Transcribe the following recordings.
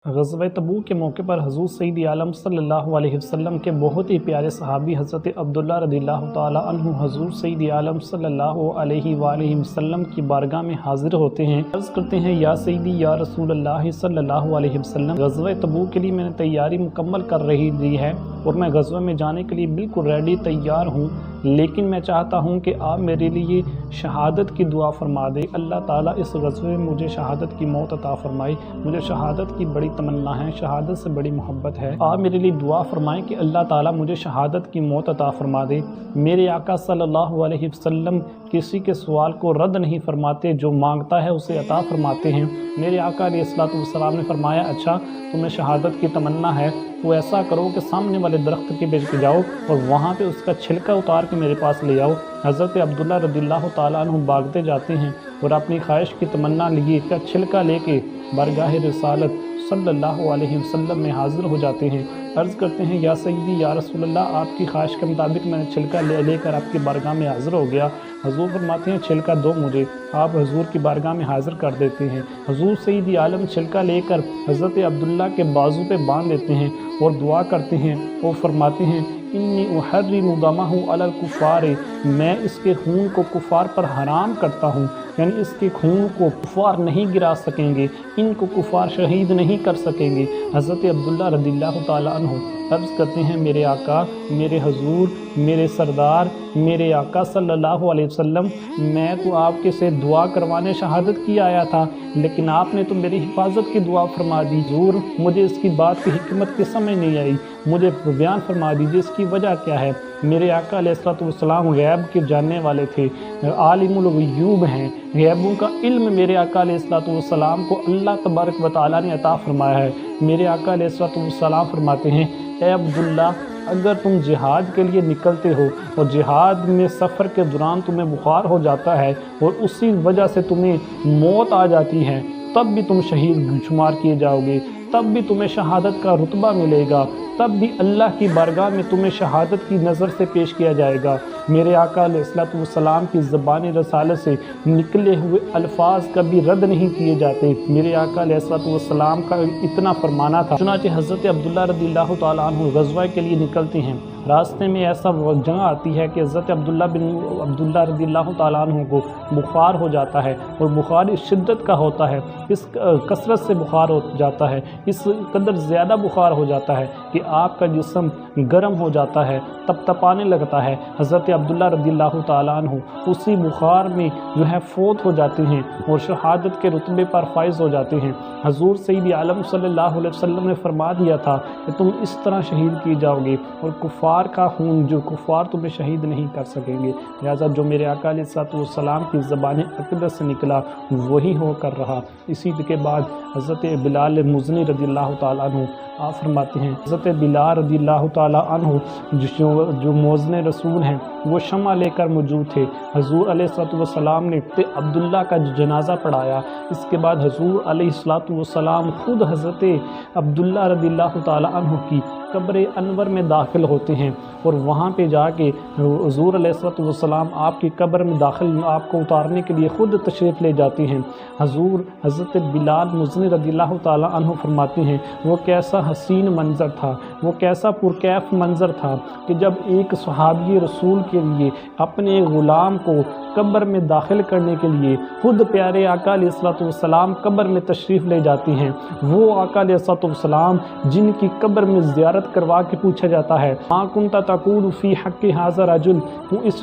ग़ज़वा तबूक के मौके पर हुज़ूर सय्यद आलम सल्लल्लाहु अलैहि वसल्लम के बहुत ही प्यारे सहाबी हज़रत अब्दुल्ला रज़ियल्लाहु ताला अन्हु हुज़ूर सय्यद आलम सल्लल्लाहु अलैहि वसल्लम की बारगाह में हाज़िर होते हैं। अर्ज़ करते हैं, या सय्यदी या रसूलल्लाह सल्लल्लाहु अलैहि वसल्लम, ग़ज़वा तबूक के लिए मैंने तैयारी मुकम्मल कर रही दी है और मैं ग़ज़वा में जाने के लिए बिल्कुल रेडी तैयार हूँ, लेकिन मैं चाहता हूँ कि आप मेरे लिए शहादत की दुआ फरमा दें। अल्लाह ताला इस ग़ज़वे में मुझे शहादत की मौत अता फ़रमाए। मुझे शहादत की बड़ी तमन्ना है, शहादत से बड़ी मोहब्बत है। आप मेरे लिए दुआ फरमाएं कि अल्लाह ताला मुझे शहादत की मौत अता फ़रमा दे। मेरे आका सल्लल्लाहु अलैहि वसल्लम किसी के सवाल को रद्द नहीं फरमाते, जो मांगता है उसे अता फ़रमाते हैं। मेरे आका अलैहिस्सलातु वस्सलाम ने फरमाया, अच्छा तुम्हें शहादत की तमन्ना है तो ऐसा करो कि सामने वाले दरख्त के बीच पे जाओ और वहाँ पे उसका छिलका उतार के मेरे पास ले आओ। हज़रत अब्दुल्ला रज़ियल्लाहु ताला अन्हु भागते जाते हैं और अपनी ख्वाहिश की तमन्ना लिए का छिलका लेके बरगाह रिसालत सल्लल्लाहु अलैहि वसल्लम में हाज़िर हो जाते हैं। अर्ज़ करते हैं, या सय्यदी या रसूलल्लाह, आपकी ख्वाहिश के मुताबिक मैंने छिलका लेकर आपकी बारगाह में हाज़िर हो गया। हुज़ूर फरमाते हैं, छिलका दो मुझे। आप हुज़ूर की बारगाह में हाज़िर कर देते हैं। हुज़ूर सय्यद आलम छिलका लेकर हज़रत अब्दुल्ला के बाजू पे बांध देते हैं और दुआ करते हैं और फरमाते हैं, इन्नी उहर्रिमु दमहु अलल कुफ़ार, मैं इसके खून को कुफ़ार पर हराम करता हूँ, यानी इसके खून को कुफ़ार नहीं गिरा सकेंगे, इनको कुफ़ार शहीद नहीं कर सकेंगे। हज़रत अब्दुल्ला रज़ियल्लाहु ताला अन्हु अर्ज़ करते हैं, मेरे आका, मेरे हुज़ूर, मेरे सरदार, मेरे आका सल्लल्लाहु अलैहि वसल्लम, मैं तो आपके से दुआ करवाने शहादत की आया था, लेकिन आपने तो मेरी हिफाजत की दुआ फरमा दी। हुज़ूर, मुझे इसकी बात की हिकमत की समझ नहीं आई, मुझे बयान फरमा दीजिए इसकी वजह क्या है। मेरे आका अलैहिस्सलातु वस्सलाम गैब के जानने वाले थे, आलिमुल ग़ुयूब हैं, गैबों का इल्म मेरे आका अलैहिस्सलातु वस्सलाम को अल्लाह तबारक व तआला ने अता फरमाया है। मेरे आका अलैहिस्सलातु वस्सलाम फरमाते हैं, ए अब्दुल्ला, अगर तुम जिहाद के लिए निकलते हो और जिहाद में सफ़र के दौरान तुम्हें बुखार हो जाता है और उसी वजह से तुम्हें मौत आ जाती है, तब भी तुम शहीद शुमार किए जाओगे, तब भी तुम्हें शहादत का रुतबा मिलेगा, तब भी अल्लाह की बारगाह में तुम्हें शहादत की नज़र से पेश किया जाएगा। मेरे आका अलैहिस्सलातु वस्सलाम की ज़बानी रसालत से निकले हुए अल्फाज कभी रद्द नहीं किए जाते। मेरे आका अलैहिस्सलातु वस्सलाम का इतना फरमाना था। चुनांचे हज़रत अब्दुल्ला रज़ियल्लाहु ताला अन्हु ग़ज़वा के लिए निकलते हैं। रास्ते में ऐसा जगह आती है कि हज़रत अब्दुल्ला रज़ियल्लाहु ताला अन्हु को बुखार हो जाता है और बुखार इस शिद्दत का होता है, इस कसरत से बुखार हो जाता है, इस कदर ज़्यादा बुखार हो जाता है कि आपका जिस्म गर्म हो जाता है, तपतपाने लगता है। हज़रत अब्दुल्ला रज़ियल्लाहु ताला अन्हु उसी बुखार में जो है फ़ौत हो जाते हैं और शहादत के रुतबे पर फाइज़ हो जाते हैं। हुज़ूर सय्यद आलम सल्लल्लाहु अलैहि वसल्लम ने फरमा दिया था कि तुम इस तरह शहीद किए जाओगे और कुफ़ार का खून, जो कुफ़ार तुम्हें शहीद नहीं कर सकेंगे। लिहाजा जो मेरे आका अलैहिस्सलातु वस्सलाम की ज़बान अक़दस से निकला वही होकर रहा। इसी के बाद हज़रत बिलाल मुज़नी रज़ियल्लाहु ताला अन्हु आप फरमाते हैं, हज़रत बिलाल रज़ियल्लाहु ताला अन्हु जो मौज़ने रसूल हैं वो शमा लेकर मौजूद थे। हुज़ूर अलैहिस्सलातु वस्सलाम ने अब्दुल्ला का जनाज़ा पढ़ाया। इसके बाद हुज़ूर अलैहिस्सलातु वस्सलाम खुद हज़रत अब्दुल्ला रज़ियल्लाहु ताला अन्हु की कब्र अनवर में दाखिल होते हैं और वहाँ पे जाके हुज़ूर अलैहिस्सलातु वस्सलाम आपकी कब्र में दाखिल आपको उतारने के लिए ख़ुद तशरीफ़ ले जाते हैं। हुज़ूर हज़रत बिलाल मुज़नी रज़ियल्लाहु ताला अन्हु फरमाते हैं, वो कैसा हसीन मंज़र था, वो कैसा पुरकैफ मंज़र था कि जब एक सहाबी रसूल के लिए अपने ग़ुलाम को कब्र में दाखिल करने के लिए खुद प्यारे आका अलैहिस्सलातु वस्सलाम कब्र में तशरीफ़ ले जाती हैं। वो आका अलैहिस्सलातु वस्सलाम जिनकी कब्र में ज़ियारत करवा के पूछा जाता है, मा कुन्ता तक़ूलु फ़ी हक़्क़ि हाज़ा रजुल, तू इस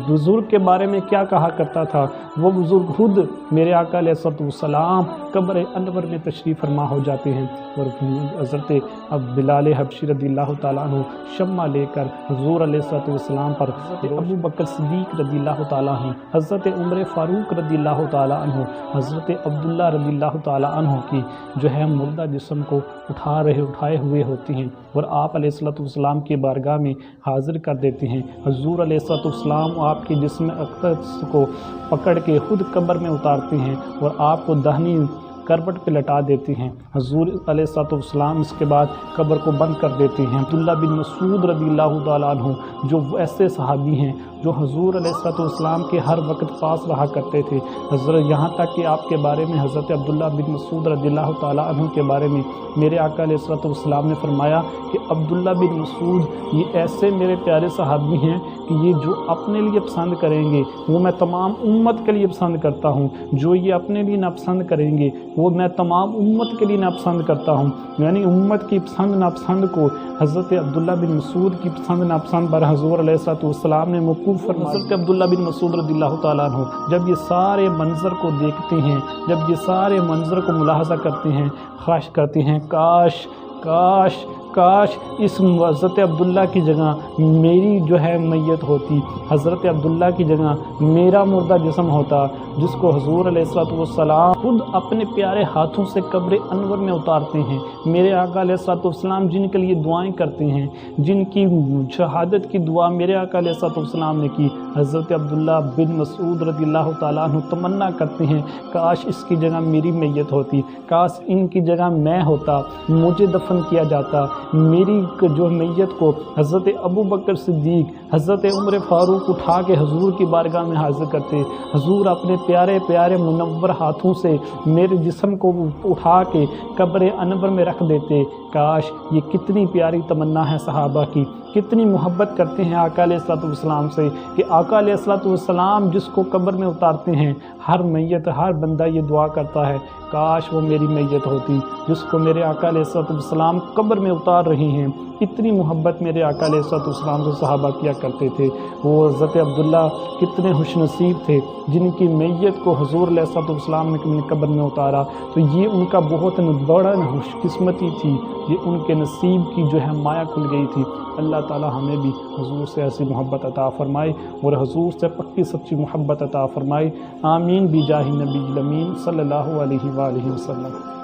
बुज़ुर्ग के बारे में क्या कहा करता था। वो बुज़ुर्ग खुद मेरे आका अलैहिस्सलातु वस्सलाम कब्र अनवर में तशरीफ़ फरमा हो जाते हैं और हज़रत बिलाल हबशी रज़ियल्लाहु ताला अन्हु शम्मा लेकर हुज़ूर अलैहिस्सलातु वस्सलाम पर अबू बकर सिद्दीक़ रज़ियल्लाहु ताला अन्हु, हज़रत उमर फ़ारूक रज़ियल्लाहु ताला अन्हु, हज़रत अब्दुल्ला रज़ियल्लाहु ताला अन्हु की जो है मुर्दा जिस्म को उठाए हुए होती हैं और आप अलैहिस्सलातु वस्सलाम की बारगाह में हाज़िर कर देते हैं। हुज़ूर अलैहिस्सलातु वस्सलाम आपके जिस्म अक़दस को पकड़ के खुद कब्र में उतारते हैं और आपको दाहिनी करवट पे लटा देते हैं। हुज़ूर अलैहिस्सलातु वस्सलाम इसके बाद कब्र को बंद कर देते हैं। अब्दुल्ला बिन मसूद रज़ियल्लाहु ताला अन्हु जो ऐसे सहाबी हैं جو حضور علیہ السلام کے ہر وقت پاس رہا کرتے تھے، حضرت یہاں تک کہ آپ کے بارے میں حضرت عبداللہ بن مسعود رضی اللہ تعالیٰ عنہ کے بارے میں میرے آقا علیہ السلام نے فرمایا کہ عبداللہ بن مسعود یہ ایسے میرے پیارے صحابی ہیں کہ یہ جو اپنے لیے پسند کریں گے وہ میں تمام امت کے لیے پسند کرتا ہوں، جو یہ اپنے لیے ناپسند کریں گے وہ میں تمام امت کے لیے ناپسند کرتا ہوں۔ یعنی امت کی پسند ناپسند کو حضرت عبداللہ بن مسعود کی پسند ناپسند پر حضور علیہ السلام نے موقوف فرمایا۔ حضرت عبداللہ بن مسعود رضی اللہ تعالیٰ عنہ جب یہ سارے منظر کو دیکھتے ہیں، جب یہ سارے منظر کو ملاحظہ کرتے ہیں، خواہش کرتے ہیں کاش کاش کاش اس حضرت عبداللہ کی جگہ میری جو ہے میت ہوتی، حضرت عبداللہ کی جگہ میرا مردہ جسم ہوتا، جس کو حضور علیہ السلام خود اپنے پیارے ہاتھوں سے قبر انور میں اتارتے ہیں۔ میرے آقا علیہ السلام جن کے لیے دعائیں کرتے ہیں، جن کی شہادت کی دعا میرے آقا علیہ السلام نے کی، حضرت عبداللہ بن مسعود رضی اللہ تعالیٰ عنہ تمنا کرتے ہیں کاش اس کی جگہ میری میت ہوتی، کاش ان کی جگہ میں ہوتا، مجھے دفن کیا جاتا، میری جو میت کو حضرت ابو بکر صدیق، حضرت عمر فاروق اٹھا کے حضور کی بارگاہ میں حاضر کرتے، حضور اپنے پیارے پیارے منور ہاتھوں سے میرے جسم کو اٹھا کے قبر انور میں رکھ دیتے۔ کاش یہ کتنی پیاری تمنا ہے صحابہ کی، کتنی محبت کرتے ہیں آقا علیہ السلام سے کہ آقا علیہ السلام جس کو قبر میں اتارتے ہیں، ہر میت ہر بندہ یہ دعا کرتا ہے کاش وہ میری میت ہوتی جس کو میرے آقا علیہ السلام قبر میں اتار رہی ہیں۔ اتنی محبت میرے آقا علیہ السلام سے صحابہ کیا کرتے تھے۔ وہ حضرت عبداللہ کتنے خوش نصیب تھے جن کی میت کو حضور علیہ السلام نے اپنی قبر میں اتارا، تو یہ ان کا بہت بڑا خوش قسمتی تھی، یہ ان کے نصیب کی جو ہے مایا کھل گئی تھی۔ اللہ تعالی ہمیں بھی حضور سے ایسی محبت عطا فرمائے اور حضور سے پکی سچی محبت عطا فرمائے۔ آمین بجاہ نبی الامین صلی اللہ علیہ وآلہ وسلم۔